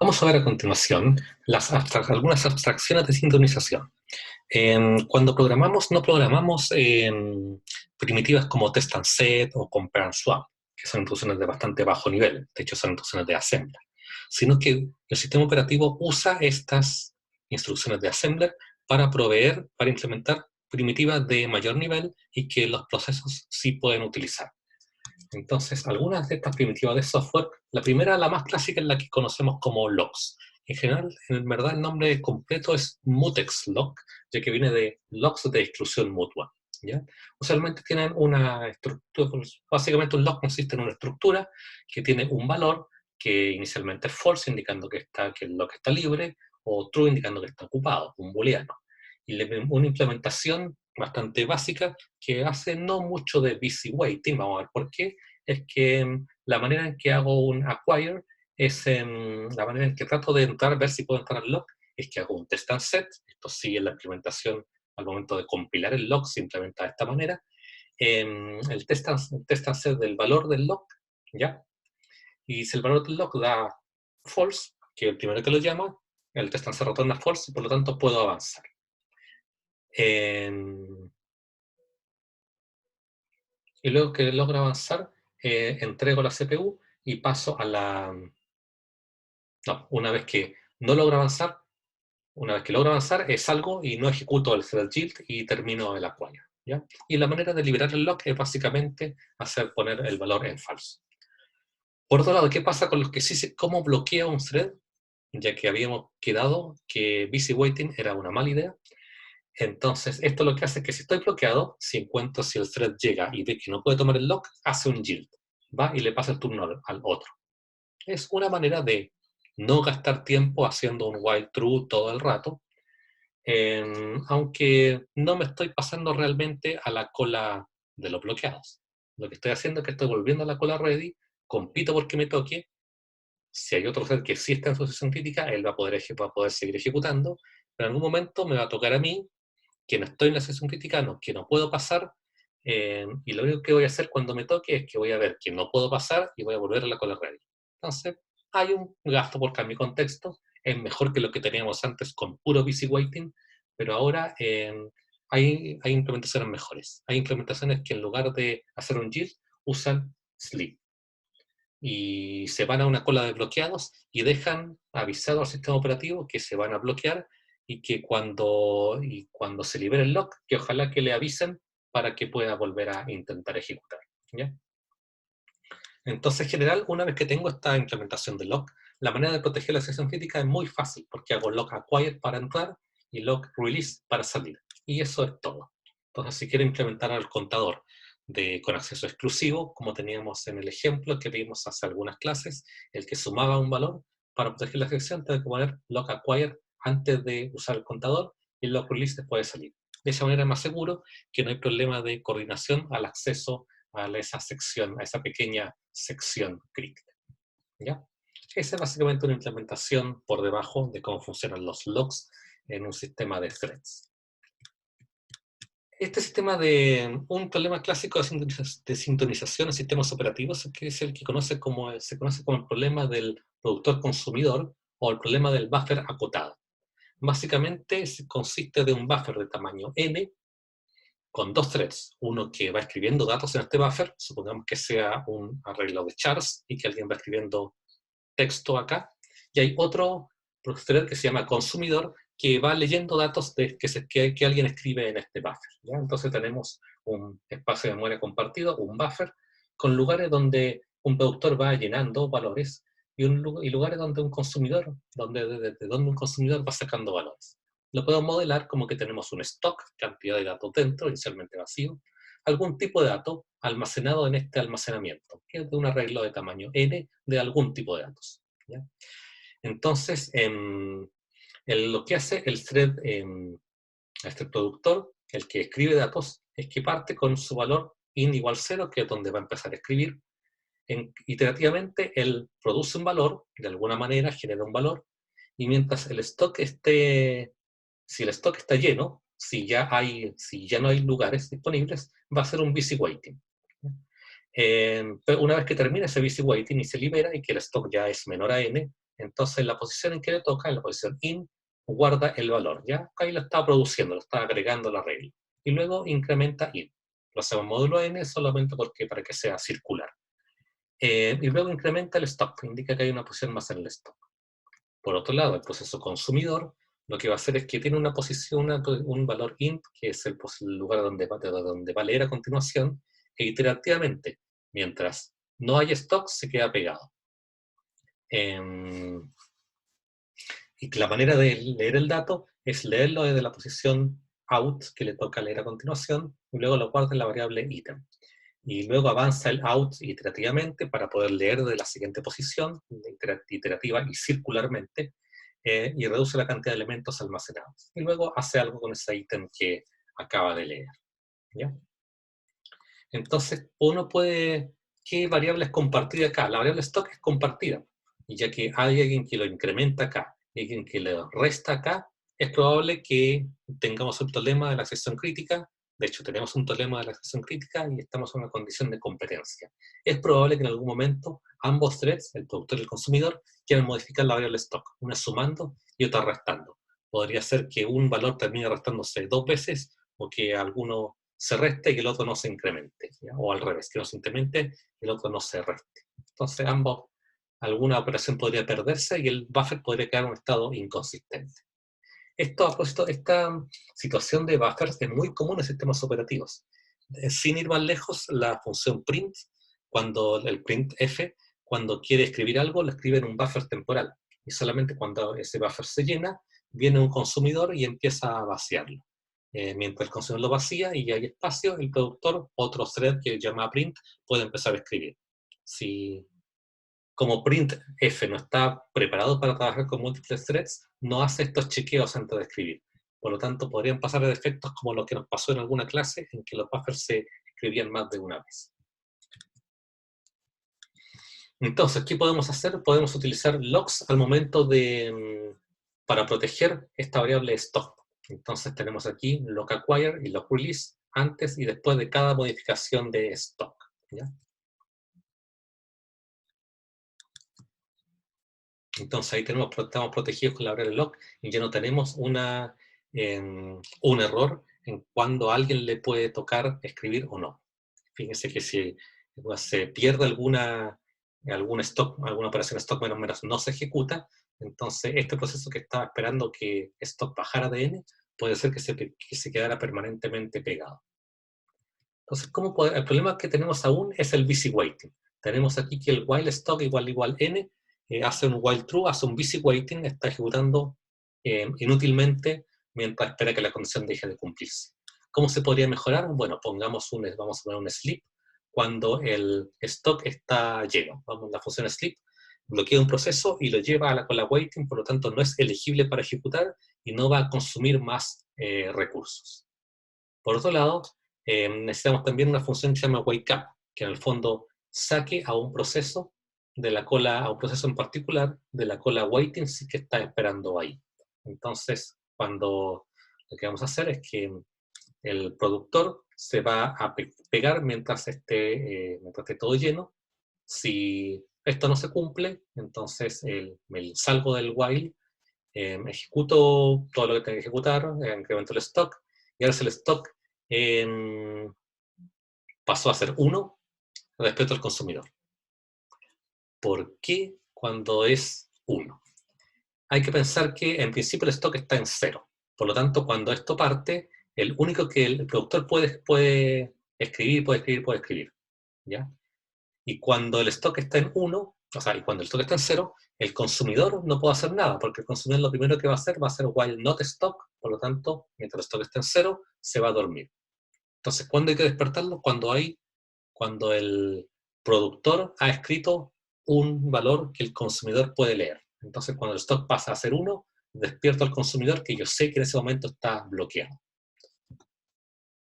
Vamos a ver a continuación algunas abstracciones de sincronización. Cuando programamos, no programamos primitivas como test and set o compare and swap, que son instrucciones de bastante bajo nivel, de hecho son instrucciones de assembler, sino que el sistema operativo usa estas instrucciones de assembler para para implementar primitivas de mayor nivel y que los procesos sí pueden utilizar. Entonces, algunas de estas primitivas de software, la primera, la más clásica, es la que conocemos como logs. En general, en verdad, el nombre completo es mutex log, ya que viene de logs de exclusión mutua. ¿Ya? Usualmente tienen una estructura, básicamente un log consiste en una estructura que tiene un valor que inicialmente es false, indicando que el log está libre, o true, indicando que está ocupado, un booleano. Y una implementación bastante básica que hace no mucho de busy waiting, vamos a ver por qué, es que la manera en que hago un acquire es la manera en que trato de entrar, ver si puedo entrar al log, es que hago un test and set, esto sigue la implementación al momento de compilar el log, se implementa de esta manera, el test and set del valor del log, ¿ya? Y si el valor del log da false, que es el primero que lo llama, el test and set retorna false y por lo tanto puedo avanzar. Y luego que logro avanzar, entrego la CPU y paso a la... No, una vez que no logro avanzar, una vez que logro avanzar, salgo y no ejecuto el thread yield y termino el acquire, ¿ya? Y la manera de liberar el lock es básicamente poner el valor en falso. Por otro lado, ¿qué pasa con los que sí cómo bloquea un thread? Ya que habíamos quedado que busy waiting era una mala idea. Entonces, esto lo que hace es que si estoy bloqueado, si el thread llega y ve que no puede tomar el lock, hace un yield, va y le pasa el turno al otro. Es una manera de no gastar tiempo haciendo un while true todo el rato, aunque no me estoy pasando realmente a la cola de los bloqueados. Lo que estoy haciendo es que estoy volviendo a la cola ready, compito porque me toque. Si hay otro thread que sí está en su sesión crítica, él va a poder seguir ejecutando, pero en algún momento me va a tocar a mí, que no estoy en la sesión crítica, que no puedo pasar, y lo único que voy a hacer cuando me toque es que voy a ver que no puedo pasar y voy a volver a la cola ready. Entonces, hay un gasto por cambio de contexto, es mejor que lo que teníamos antes con puro busy waiting, pero ahora hay implementaciones mejores. Hay implementaciones que en lugar de hacer un yield, usan sleep. Y se van a una cola de bloqueados y dejan avisado al sistema operativo que se van a bloquear y que cuando se libere el lock, que ojalá que le avisen para que pueda volver a intentar ejecutar. ¿Ya? Entonces, en general, una vez que tengo esta implementación de lock, la manera de proteger la sesión crítica es muy fácil, porque hago lock acquire para entrar y lock release para salir. Y eso es todo. Entonces, si quiero implementar al contador con acceso exclusivo, como teníamos en el ejemplo que vimos hace algunas clases, el que sumaba un valor, para proteger la sección tengo que poner lock acquire antes de usar el contador y el lock release después de salir. De esa manera es más seguro que no hay problema de coordinación al acceso a esa sección, a esa pequeña sección crítica. ¿Ya? Esa es básicamente una implementación por debajo de cómo funcionan los logs en un sistema de threads. Este sistema un problema clásico de sintonización en sistemas operativos, que es el que se conoce como el problema del productor consumidor o el problema del buffer acotado. Básicamente consiste de un buffer de tamaño n con dos threads, uno que va escribiendo datos en este buffer, supongamos que sea un arreglo de chars y que alguien va escribiendo texto acá, y hay otro thread que se llama consumidor que va leyendo datos que alguien escribe en este buffer. ¿Ya? Entonces tenemos un espacio de memoria compartido, un buffer, con lugares donde un productor va llenando valores y lugares donde un consumidor, desde donde un consumidor va sacando valores. Lo podemos modelar como que tenemos un stock, cantidad de datos dentro, inicialmente vacío, algún tipo de dato almacenado en este almacenamiento, que es de un arreglo de tamaño n de algún tipo de datos. ¿Ya? Entonces, lo que hace el thread, este productor, el que escribe datos, es que parte con su valor in igual 0, que es donde va a empezar a escribir. Iterativamente, él produce un valor, de alguna manera genera un valor, y mientras el stock si el stock está lleno, si ya no hay lugares disponibles, va a ser un busy waiting. Pero una vez que termina ese busy waiting y se libera y que el stock ya es menor a n, Entonces, la posición en que le toca, en la posición in, guarda el valor, ¿ya? Ahí lo está produciendo, lo está agregando la regla. Y luego incrementa in. Lo hacemos módulo n solamente porque, para que sea circular. Y luego incrementa el stock, indica que hay una posición más en el stock. Por otro lado, el proceso consumidor lo que va a hacer es que tiene una posición, un valor int, que es el lugar donde va a leer a continuación, e iterativamente, mientras no hay stock, se queda pegado. Y la manera de leer el dato es leerlo desde la posición out, que le toca leer a continuación, y luego lo guarda en la variable item. Y luego avanza el out iterativamente para poder leer de la siguiente posición, iterativa y circularmente, y reduce la cantidad de elementos almacenados. Y luego hace algo con ese ítem que acaba de leer. ¿Ya? Entonces, uno puede... ¿Qué variable es compartida acá? La variable stock es compartida. Y ya que hay alguien que lo incrementa acá y alguien que lo resta acá, es probable que tengamos un problema de la sección crítica. De hecho, tenemos un problema de la sección crítica y estamos en una condición de competencia. Es probable que en algún momento ambos threads, el productor y el consumidor, quieran modificar la variable stock, una sumando y otra restando. Podría ser que un valor termine restándose 2 veces o que alguno se reste y que el otro no se incremente, ¿ya? O al revés, que no se incremente y el otro no se reste. Entonces, alguna operación podría perderse y el buffer podría quedar en un estado inconsistente. Esta situación de buffers es muy común en sistemas operativos. Sin ir más lejos, la función print, cuando el printf, cuando quiere escribir algo, lo escribe en un buffer temporal. Y solamente cuando ese buffer se llena, viene un consumidor y empieza a vaciarlo. Mientras el consumidor lo vacía y hay espacio, el productor, otro thread que llama print, puede empezar a escribir. Si como printf no está preparado para trabajar con múltiples threads, no hace estos chequeos antes de escribir. Por lo tanto, podrían pasar defectos como lo que nos pasó en alguna clase, en que los buffers se escribían más de una vez. Entonces, ¿qué podemos hacer? Podemos utilizar logs al momento para proteger esta variable stock. Entonces tenemos aquí log acquire y log release antes y después de cada modificación de stock. ¿Ya? Entonces ahí estamos protegidos con la variable log y ya no tenemos un error en cuando a alguien le puede tocar escribir o no. Fíjense que si se pierde alguna operación stock menos no se ejecuta, entonces este proceso que estaba esperando que stock bajara de n, puede ser que se quedara permanentemente pegado. Entonces, el problema que tenemos aún es el busy waiting. Tenemos aquí que el while stock igual n, hace un while true, hace un busy waiting, está ejecutando inútilmente mientras espera que la condición deje de cumplirse. ¿Cómo se podría mejorar? Bueno, vamos a poner un sleep cuando el stock está lleno. La función sleep bloquea un proceso y lo lleva a la cola waiting, por lo tanto no es elegible para ejecutar y no va a consumir más recursos. Por otro lado, necesitamos también una función que se llama wakeUp, que en el fondo saque a un proceso de la cola, a un proceso en particular de la cola waiting que está esperando ahí. Entonces, lo que vamos a hacer es que el productor se va a pegar mientras esté todo lleno. Si esto no se cumple, entonces me salgo del while, ejecuto todo lo que tengo que ejecutar, incremento el stock, y ahora si el stock pasó a ser 1 respecto al consumidor. ¿Por qué cuando es 1? Hay que pensar que en principio el stock está en 0. Por lo tanto, cuando esto parte, el único que el productor puede escribir, ¿ya? Y cuando el stock está en 1, y cuando el stock está en 0, el consumidor no puede hacer nada, porque el consumidor lo primero que va a hacer while not stock, por lo tanto, mientras el stock está en 0, se va a dormir. Entonces, ¿cuándo hay que despertarlo? Cuando el productor ha escrito un valor que el consumidor puede leer. Entonces, cuando el stock pasa a ser 1, despierto al consumidor que yo sé que en ese momento está bloqueado.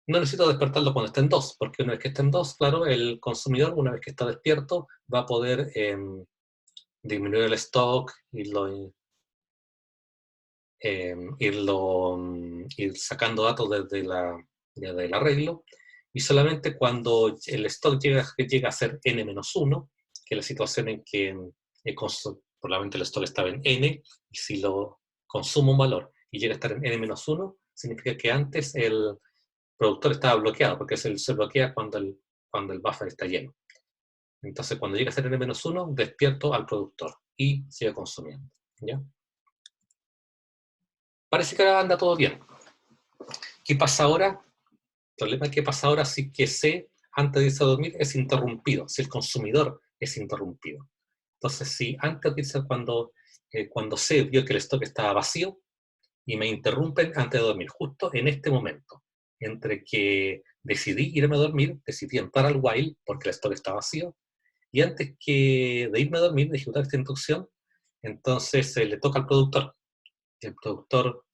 No necesito despertarlo cuando esté en 2, porque una vez que esté en 2, claro, el consumidor, una vez que está despierto, va a poder disminuir el stock, ir sacando datos desde el arreglo, y solamente cuando el stock llega a ser n-1, que es la situación en que el probablemente el stock estaba en n, y si lo consumo un valor y llega a estar en n-1, significa que antes el productor estaba bloqueado, porque se bloquea cuando el buffer está lleno. Entonces, cuando llega a ser n-1, despierto al productor y sigue consumiendo. ¿Ya? Parece que ahora anda todo bien. ¿Qué pasa ahora? El problema es que pasa ahora si que C, antes de irse a dormir, es interrumpido, si el consumidor es interrumpido. Entonces, si antes de irse, cuando C vio que el stock estaba vacío, y me interrumpen antes de dormir, justo en este momento, entre que decidí irme a dormir, decidí entrar al while porque el stock está vacío, y antes de irme a dormir, de ejecutar esta instrucción, entonces le toca al productor. El productor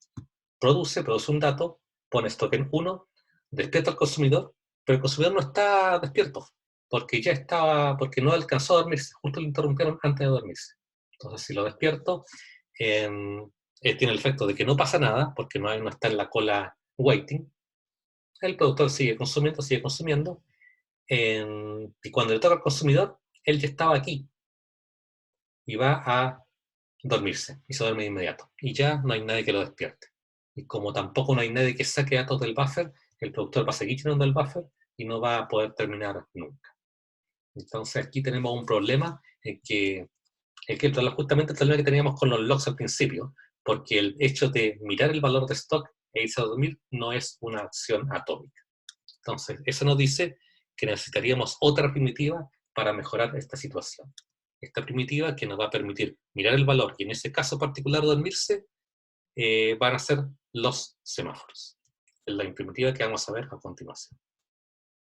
produce un dato, pone stock en 1, despierta al consumidor, pero el consumidor no está despierto, porque no alcanzó a dormirse, justo lo interrumpieron antes de dormirse. Entonces, si lo despierto, tiene el efecto de que no pasa nada, porque no está en la cola waiting. El productor sigue consumiendo, y cuando le toca al consumidor, él ya estaba aquí, y va a dormirse, y se duerme de inmediato. Y ya no hay nadie que lo despierte. Y como tampoco no hay nadie que saque datos del buffer, el productor va a seguir llenando el buffer y no va a poder terminar nunca. Entonces aquí tenemos un problema justamente el problema que teníamos con los logs al principio, porque el hecho de mirar el valor de stock e irse a dormir no es una acción atómica. Entonces, eso nos dice que necesitaríamos otra primitiva para mejorar esta situación. Esta primitiva que nos va a permitir mirar el valor y en ese caso particular dormirse, van a ser los semáforos. Es la primitiva que vamos a ver a continuación.